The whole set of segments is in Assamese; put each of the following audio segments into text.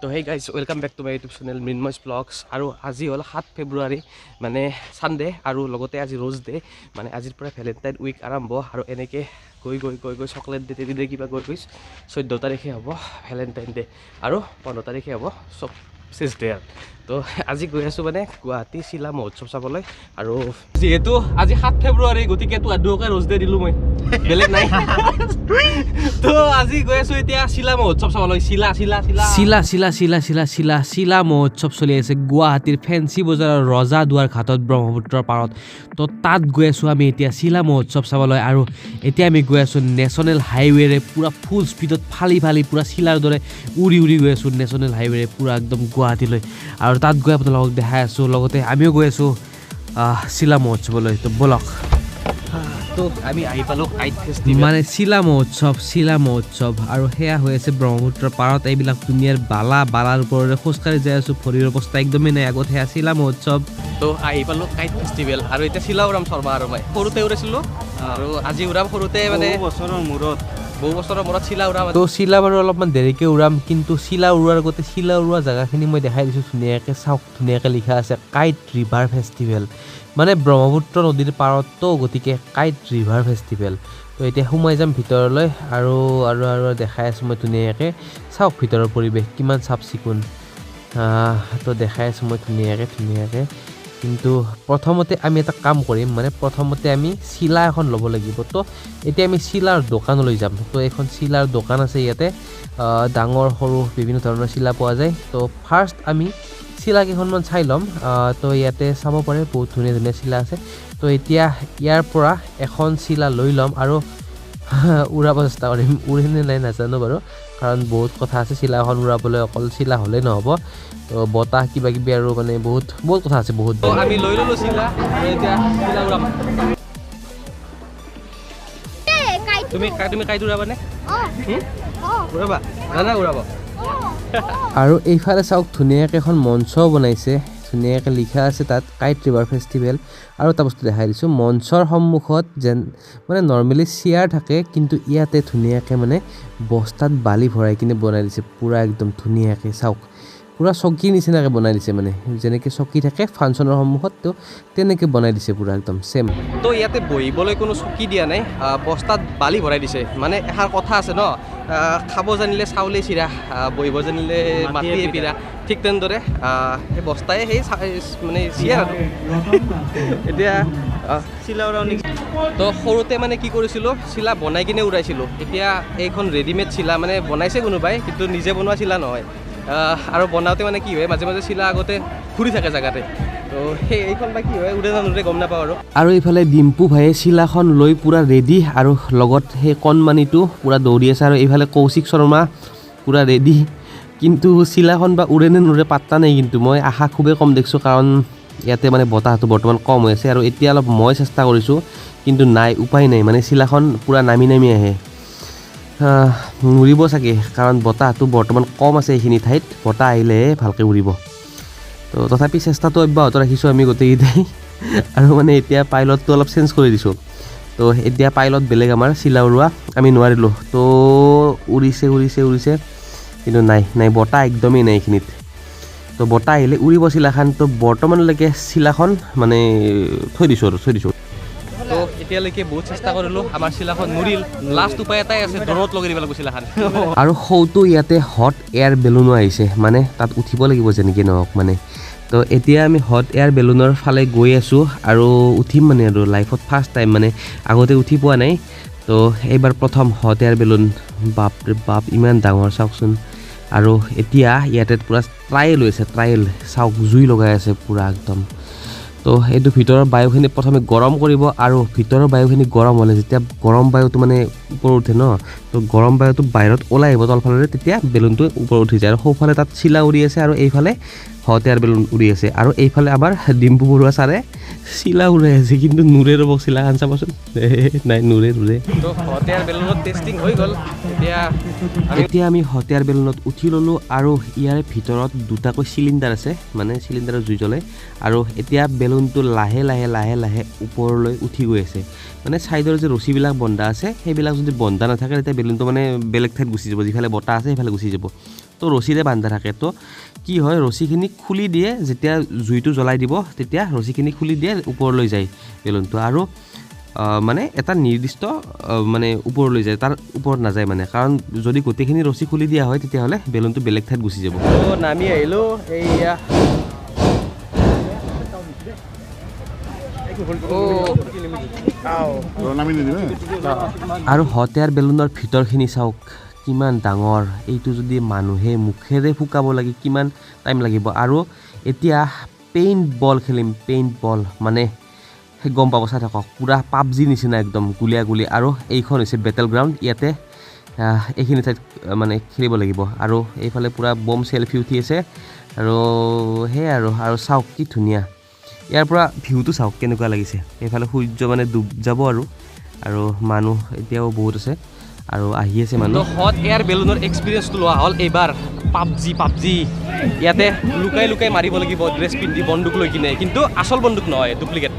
তো hey guys welcome back to my YouTube channel Mrinmoy vlogs আৰু আজি হ'ল 7 ফেব্ৰুৱাৰী মানে ছানডে আৰু লগতে আজি ৰ'জ ডে মানে আজিৰ পৰা ভেলেণ্টাইন উইক আৰম্ভ আৰু এনেকৈ গৈ চকলেট ডে কিবা গৈ 14 তাৰিখে হ'ব ভেলেণ্টাইন ডে আৰু 15 তাৰিখে হ'ব চেছ ডে তো আজি গৈ আছোঁ মানে গুৱাহাটী চিলা মহোৎসৱ চাবলৈ আৰু যিহেতু আজি 7 ফেব্ৰুৱাৰী গতিকে দুয়োকে ৰ'জ ডে দিলোঁ মই বেলেগ নাই তো আজি গৈ আছোঁ এতিয়া চিলা মহোৎসৱ চাবলৈ চিলা মহোৎসৱ চলি আছে গুৱাহাটীৰ ফেঞ্চি বজাৰৰ ৰজা দুৱাৰ ঘাটত ব্ৰহ্মপুত্ৰৰ পাৰত তো তাত গৈ আছোঁ আমি এতিয়া চিলা মহোৎসৱ চাবলৈ আৰু এতিয়া আমি গৈ আছোঁ নেশ্যনেল হাইৱেৰে পূৰা ফুল স্পীডত ফালি পূৰা চিলাৰ দৰে উৰি গৈ আছোঁ নেশ্যনেল হাইৱেৰে পূৰা একদম গুৱাহাটীলৈ আৰু তাত গৈ আপোনালোকক দেখাই আছোঁ লগতে আমিও গৈ আছোঁ চিলা মহোৎসৱলৈ তো ব'লক তো আমি আহি পালোঁ কাইট ফেষ্টিভেল মানে চিলা মহোৎসৱ আৰু সেয়া হৈ আছে ব্ৰহ্মপুত্ৰৰ পাৰত এইবিলাক দুনিয়াৰ বালাৰ ওপৰেৰে খোজকাঢ়ি যাই আছোঁ ভৰিৰ অৱস্থা একদমেই নাই আগত সেয়া চিলা মহোৎসৱ তো আহি পালোঁ কাইট ফেষ্টিভেল আৰু এতিয়া চিলা উৰাম চৰ্মা আৰু মই সৰুতে উৰাইছিলোঁ আৰু আজি উৰাম সৰুতে মানে বহু বছৰৰ মূৰত চিলা উৰাম তো চিলা বাৰু অলপমান দেৰিকৈ উৰাম কিন্তু চিলা উৰোৱাৰ আগতে চিলা উৰোৱা জেগাখিনি মই দেখাই দিছোঁ ধুনীয়াকৈ চাওক ধুনীয়াকৈ লিখা আছে কাইট ৰিভাৰ ফেষ্টিভেল মানে ব্ৰহ্মপুত্ৰ নদীৰ পাৰততো গতিকে কাইট ৰিভাৰ ফেষ্টিভেল তো এতিয়া সোমাই যাম ভিতৰলৈ আৰু দেখাই আছোঁ মই ধুনীয়াকৈ চাওক ভিতৰৰ পৰিৱেশ কিমান চাফ চিকুণ তো দেখাই আছোঁ মই ধুনীয়াকৈ কিন্তু প্ৰথমতে আমি এটা কাম কৰিম মানে প্ৰথমতে আমি চিলা এখন ল'ব লাগিব তো এতিয়া আমি চিলাৰ দোকানলৈ যাম তো এখন চিলাৰ দোকান আছে ইয়াতে ডাঙৰ সৰু বিভিন্ন ধৰণৰ চিলা পোৱা যায় তো ফাৰ্ষ্ট আমি চিলা কেইখনমান চাই ল'ম তো ইয়াতে চাব পাৰে বহুত ধুনীয়া চিলা আছে তো এতিয়া ইয়াৰ পৰা এখন চিলা লৈ ল'ম আৰু উৰাব চেষ্টা কৰিম উৰিনে নাই নাজানো বাৰু কাৰণ বহুত কথা আছে চিলা এখন উৰাবলৈ অকল চিলা হ'লেই নহ'ব তো বতাহ কিবা কিবি আৰু মানে বহুত কথা আছে বহুত আমি লৈ ল'লোঁ চিলা আৰু এতিয়া চিলা উৰাম তুমি কাইট উৰাবানে উৰাবা না উৰাব আৰু এইফালে চাওক ধুনীয়াকৈ এখন মঞ্চও বনাইছে ধুনীয়াকৈ লিখা আছে তাত কাইট ৰিভাৰ ফেষ্টিভেল আৰু এটা বস্তু দেখাই দিছোঁ মঞ্চৰ সন্মুখত যেন মানে নৰ্মেলি চেয়াৰ থাকে কিন্তু ইয়াতে ধুনীয়াকৈ মানে বস্তাত বালি ভৰাই কিনে বনাই দিছে পূৰা একদম ধুনীয়াকৈ চাওক পূৰা চকী নিচিনাকৈ বনাই দিছে মানে যেনেকৈ চকী থাকে ফাংচনৰ সন্মুখত তো তেনেকৈ বনাই দিছে পূৰা একদম ছেম তো ইয়াতে বহিবলৈ কোনো চকী দিয়া নাই বস্তাত বালি ভৰাই দিছে মানে এষাৰ কথা আছে ন খাব জানিলে চাউলে চিৰা বহিব জানিলে মাটিয়ে পিৰা ঠিক তেনেদৰে সেই বস্তাই সেই মানে চিৰা আৰু এতিয়া চিলা উৰাও নেকি তো সৰুতে মানে কি কৰিছিলোঁ চিলা বনাই কিনে উৰাইছিলোঁ এতিয়া এইখন ৰেডিমেড চিলা মানে বনাইছে কোনোবাই কিন্তু নিজে বনোৱা চিলা নহয় আৰু বনাওঁতে মানে কি হয় মাজে চিলা আগতে ঘূৰি থাকে জেগাতে তো সেই এইখন বা কি হয় উৰে নুৰে গম নাপাওঁ আৰু এইফালে ডিম্পু ভাইয়ে চিলাখন লৈ পূৰা ৰেডি আৰু লগত সেই কণমানিটো পূৰা দৌৰি আছে আৰু এইফালে কৌশিক শৰ্মা পূৰা ৰেডি কিন্তু চিলাখন বা উৰে নে নুৰে পাত্তা নাই কিন্তু মই আশা খুবেই কম দেখিছোঁ কাৰণ ইয়াতে মানে বতাহটো বৰ্তমান কম হৈ আছে আৰু এতিয়া অলপ মই চেষ্টা কৰিছোঁ কিন্তু নাই উপায় নাই মানে চিলাখন পূৰা নামি আহে উৰিব চাগে কাৰণ বতাহটো বৰ্তমান কম আছে এইখিনি ঠাইত বতাহ আহিলেহে ভালকৈ উৰিব তো তথাপি চেষ্টাটো অব্যাহত ৰাখিছোঁ আমি গোটেইকেইটাই আৰু মানে এতিয়া পাইলটটো অলপ চেঞ্জ কৰি দিছোঁ তো এতিয়া পাইলট বেলেগ আমাৰ চিলা উৰোৱা আমি নোৱাৰিলোঁ তো উৰিছে কিন্তু নাই বতাহ একদমেই নাই এইখিনিত তো বতাহ আহিলে উৰিব চিলাখন তো বৰ্তমানলৈকে চিলাখন মানে থৈ দিছোঁ তো এতিয়ালৈকে বহুত চেষ্টা কৰিলোঁ আমাৰ চিলাখন নুৰিল লাষ্ট উপায় এটাই আছে ড্ৰোনত লগাই দিব লাগিব চিলাখন আৰু সৌটো ইয়াতে হট এয়াৰ বেলুনো আহিছে মানে তাত উঠিব লাগিব যেনেকৈ নহওক মানে তো এতিয়া আমি হট এয়াৰ বেলুনৰ ফালে গৈ আছোঁ আৰু উঠিম মানে আৰু লাইফত ফাৰ্ষ্ট টাইম মানে আগতে উঠি পোৱা নাই তো এইবাৰ প্ৰথম হট এয়াৰ বেলুন বাপ ইমান ডাঙৰ চাওকচোন আৰু এতিয়া ইয়াতে পূৰা ট্ৰায়েল হৈছে চাওক জুই লগাই আছে পূৰা একদম তো এইটো ভিতৰৰ বায়ুখিনি প্ৰথমে গৰম কৰিব আৰু ভিতৰৰ বায়ুখিনি গৰম হ'লে যেতিয়া গৰম বায়ুটো মানে ওপৰত উঠে ন তো গৰম বায়ুটো বাহিৰত ওলাই আহিব তলফালে তেতিয়া বেলুনটো ওপৰত উঠি যায় আৰু সোঁফালে তাত চিলা উৰি আছে আৰু এইফালে হট এয়াৰ বেলুন উৰি আছে আৰু এইফালে আমাৰ ডিম্পু বৰুৱা ছাৰে চিলা উৰাই আছে কিন্তু নুৰে ৰ'ব চিলাখন চাবচোন নাই নুৰে তো হট এয়াৰ বেলুনত টেষ্টিং হৈ গ'ল এতিয়া আমি হট এয়াৰ বেলুনত উঠি ল'লোঁ আৰু ইয়াৰে ভিতৰত দুটাকৈ চিলিণ্ডাৰ আছে মানে চিলিণ্ডাৰৰ জুই জ্বলে আৰু এতিয়া বেলুনটো লাহে ওপৰলৈ উঠি গৈ আছে মানে ছাইডৰ যে ৰছীবিলাক বন্ধা আছে সেইবিলাক যদি বন্ধা নাথাকে তেতিয়া বেলুনটো মানে বেলেগ ঠাইত গুচি যাব যিফালে বতাহ আছে সেইফালে গুচি যাব তো ৰছীৰে বান্ধা থাকে। তো কি হয় ৰছীখিনি খুলি দিয়ে, যেতিয়া জুইটো জ্বলাই দিব তেতিয়া ৰছীখিনি খুলি দিয়ে, ওপৰলৈ যায় বেলুনটো। আৰু মানে এটা নিৰ্দিষ্ট মানে ওপৰলৈ যায়, তাৰ ওপৰত নাযায় মানে, কাৰণ যদি গোটেইখিনি ৰছী খুলি দিয়া হয় তেতিয়াহ'লে বেলুনটো বেলেগ ঠাইত গুচি যাব। তো নামি আহিলোঁ এইয়া আৰু হট এয়াৰ বেলুনৰ ভিতৰখিনি চাওক কিমান ডাঙৰ। এইটো যদি মানুহে মুখেৰে ফুকাব লাগে কিমান টাইম লাগিব। আৰু এতিয়া পেইণ্ট বল খেলিম, পেইণ্ট বল মানে গম পাব, চাই থাকক, পূৰা পাবজি নিচিনা একদম গুলীয়া গুলি। আৰু এইখন হৈছে বেটেল গ্ৰাউণ্ড, ইয়াতে এইখিনি ঠাইত মানে খেলিব লাগিব। আৰু এইফালে পূৰা বম চেলফি উঠি আছে। আৰু সেয়াই আৰু চাওক কি ধুনীয়া, ইয়াৰ পৰা ভিউটো চাওক কেনেকুৱা লাগিছে। এইফালে সূৰ্য মানে ডুব যাব আৰু মানুহ এতিয়াও বহুত আছে আৰু আহি আছে মানুহ। হট এয়াৰ বেলুনৰ এক্সপিৰিয়েঞ্চটো লোৱা হ'ল এইবাৰ। পাবজি ইয়াতে লুকাই লুকাই মাৰিব লাগিব ড্ৰেছ পিন্ধি বন্দুক লৈ কিনে, কিন্তু আচল বন্দুক নহয়, ডুপ্লিকেট।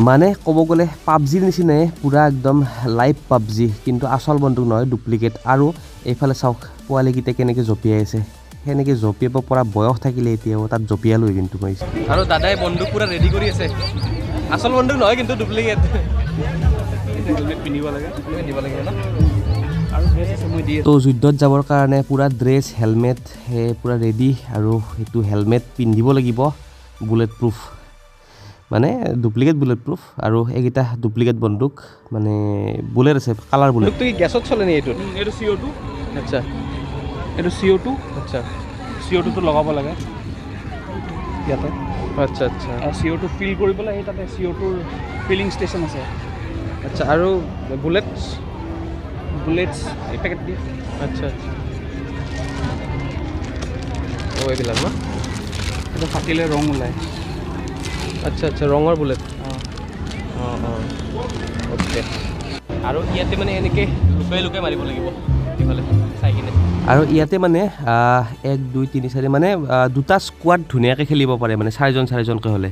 মানে ক'ব গ'লে পাবজিৰ নিচিনাই পূৰা একদম লাইভ পাবজি, কিন্তু আচল বন্দুক নহয়, ডুপ্লিকেট। আৰু এইফালে চাওক পোৱালিকেইটা কেনেকৈ জঁপিয়াই আছে, সেনেকৈ জঁপিয়াব পৰা বয়স থাকিলে এতিয়াও তাত জঁপিয়ালোৱে কিন্তু মই। আৰু দাদাই বন্দুক পূৰা ৰেডি কৰি আছে, আচল বন্দুক নহয় কিন্তু ডুপ্লিকেট। হেলমেট পিন্ধিব লাগে, দিব লাগিব ন। আৰু ড্ৰেছ আছে মই দি আছোঁ। তো যুদ্ধত যাবৰ কাৰণে পূৰা ড্ৰেছ হেলমেট পূৰা ৰেডি, আৰু সেইটো হেলমেট পিন্ধিব লাগিব বুলেট প্ৰুফ, মানে ডুপ্লিকেট বুলেট প্ৰুফ। আৰু এইকেইটা ডুপ্লিকেট বন্দুক, মানে বুলেট আছে, কালাৰ বুলেট। বন্দুকটো কি গেছত চলে নি এইটোত? এইটো CO2। আচ্ছা, এইটো CO2। আচ্ছা, CO2টো লগাব লাগে ইয়াতে। আচ্ছা আচ্ছা CO2 ফিল কৰিবলৈ সেই তাতে CO2ৰ ফিলিং ষ্টেচন আছে। আচ্ছা। আৰু বুলেটছ? বুলেটছ এই পেকেট দিয়ে। আচ্ছা আচ্ছা, এইবিলাক ন? এইটো ফাটিলে ৰং ওলায়। আচ্ছা আচ্ছা, ৰঙৰ বুলেট। অঁ অ'কে। আৰু ইয়াতে মানে এনেকৈ লুকাই লুকাই মাৰিব লাগিব এইফালে চাই কিনে। আৰু ইয়াতে মানে 1 2 3 4 মানে দুটা স্কোৱাড ধুনীয়াকৈ খেলিব পাৰে, মানে 4জনকৈ হ'লে।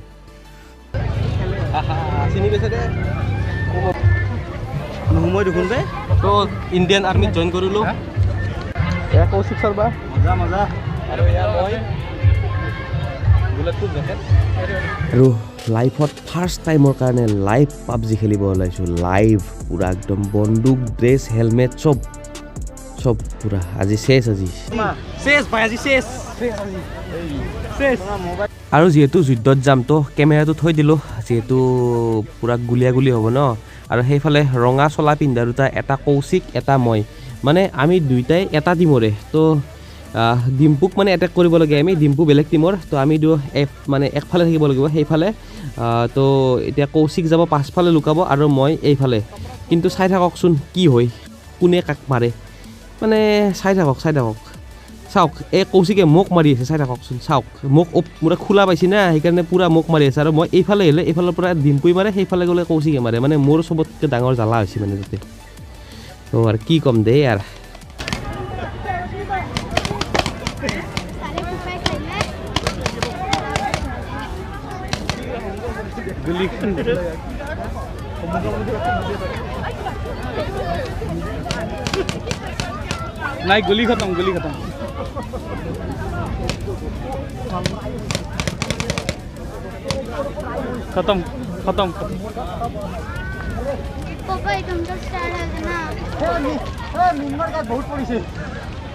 চিনি পাইছে দে নোসোমই দেখোন দে। তো ইণ্ডিয়ান আৰ্মিত জইন কৰিলোঁ। এয়া কৌশিক বা মজা। আৰু এয়া মই বুলেট প্ৰুফ জেকেট। আৰু লাইফত ফাৰ্ষ্ট টাইমৰ কাৰণে লাইভ পাবজি খেলিব ওলাইছোঁ, লাইভ পূৰা একদম বন্দুক ড্ৰেছ হেলমেট চব পূৰা। আজি শেষ ভাই, আজি শেষ। আৰু যিহেতু যুদ্ধত যাম তো কেমেৰাটো থৈ দিলোঁ, যিহেতু পূৰা গুলীয়াগুলি হ'ব ন। আৰু সেইফালে ৰঙা চলা পিন্ধা দুটা, এটা কৌশিক এটা মই, মানে আমি দুইটাই এটা টিমৰে। তো ডিম্পুক মানে এটেক কৰিব লাগে আমি, ডিম্পু বেলেগ টিমৰ। তো আমি মানে একফালে থাকিব লাগিব সেইফালে। তো এতিয়া কৌশিক যাব পাছফালে লুকাব আৰু মই এইফালে। কিন্তু চাই থাককচোন কি হয়, কোনে কাক মাৰে, মানে চাই থাকক। চাওক এই কৌশিকে মোক মাৰি আছে, চাই থাককচোন। চাওক মোক পূৰা খোলা পাইছে না, সেইকাৰণে পূৰা মোক মাৰি আছে। আৰু মই এইফালে আহিলে এইফালৰ পৰা ডিম্পুই মাৰে, সেইফালে গ'লে কৌশিকে মাৰে। মানে মোৰ চবতকৈ ডাঙৰ জ্বালা হৈছে মানে তাতে। তো আৰু কি ক'ম দেই আৰু। নাই, গুলি খতম। खत्म। पापा एकदम तो स्टार्ट हो गया ना। निम्बर का बहुत पड़ी से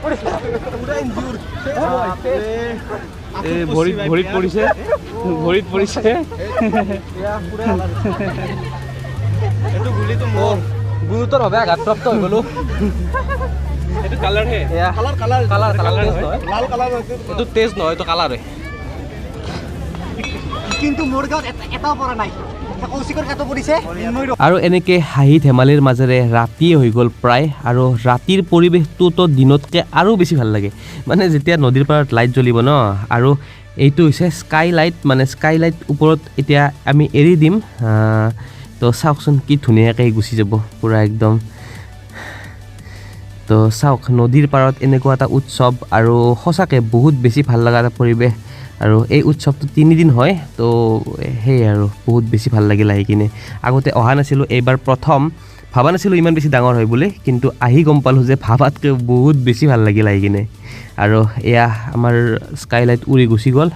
पूरा इंज्यूर ए भरित पड़ी से এইটো গুলিটো মোৰ গুৰুতৰভাৱে আঘাতপ্ৰাপ্ত হৈ গ'লো। এইটো কালাৰ হে কালাৰ লাল কালাৰ এইটো তেজ নহয়, এইটো কালাৰ হয়। কিন্তু মোৰ গাত এটাও পৰা নাই। কৌশিকৰ গাতো পৰিছে। আৰু এনেকৈ হাঁহি ধেমালিৰ মাজেৰে ৰাতিয়ে হৈ গ'ল প্ৰায়। আৰু ৰাতিৰ পৰিৱেশটোতো দিনতকৈ আৰু বেছি ভাল লাগে, মানে যেতিয়া নদীৰ পাৰত লাইট জ্বলিব ন। আৰু এইটো হৈছে স্কাইলাইট, মানে স্কাইলাইট ওপৰত এতিয়া আমি এৰি দিম। তো চাওকচোন কি ধুনীয়াকৈ গুচি যাব পূৰা একদম। তো চাওক নদীৰ পাৰত এনেকুৱা এটা উৎসৱ, আৰু সঁচাকৈ বহুত বেছি ভাল লগা এটা পৰিৱেশ। আৰু এই উৎসৱটো 3 দিন হয়। তো সেয়াই আৰু বহুত বেছি ভাল লাগিল আহি কিনে। আগতে অহা নাছিলোঁ, এইবাৰ ভাবা নাছিলোঁ ইমান বেছি ডাঙৰ হয় বুলি কিন্তু আহি গম পালোঁ যে ভাবাতকৈ বহুত বেছি ভাল লাগিল আহি কিনে আৰু এয়া আমাৰ স্কাইলাইট উৰি গুচি গ'ল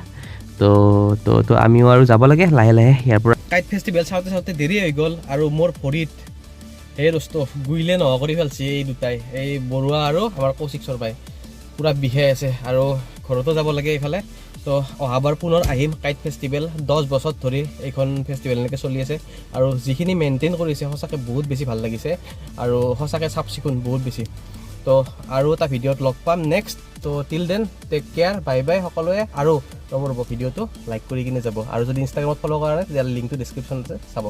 তো আমিও আৰু যাব লাগে লাহে লাহে ইয়াৰ পৰা কাইট ফেষ্টিভেল চাওঁতে চাওঁতে দেৰি হৈ গ'ল আৰু মোৰ ভৰিত সেই বস্তু গুইলে নোহোৱা কৰি পেলাইছে এই দুটাই এই বৰুৱা আৰু আমাৰ কৌশিক চৰপাই পূৰা বিষাই আছে আৰু ঘৰতো যাব লাগে এইফালে তো অহাবাৰ পুনৰ আহিম কাইট ফেষ্টিভেল 10 বছৰ ধৰি এইখন ফেষ্টিভেল এনেকৈ চলি আছে আৰু যিখিনি মেইনটেইন কৰিছে সঁচাকৈ বহুত বেছি ভাল লাগিছে আৰু সঁচাকৈ চাফ চিকুণ বহুত বেছি তো আৰু এটা ভিডিঅ'ত লগ পাম নেক্সট তো till then take care bye bye সকলোৱে আৰু ৰ'ব ভিডিঅ'টো লাইক কৰি কিনে যাব আৰু যদি ইনষ্টাগ্ৰামত ফ'ল' কৰা নাই তেতিয়াহ'লে লিংকটো ডিছক্ৰিপশ্যনতে চাব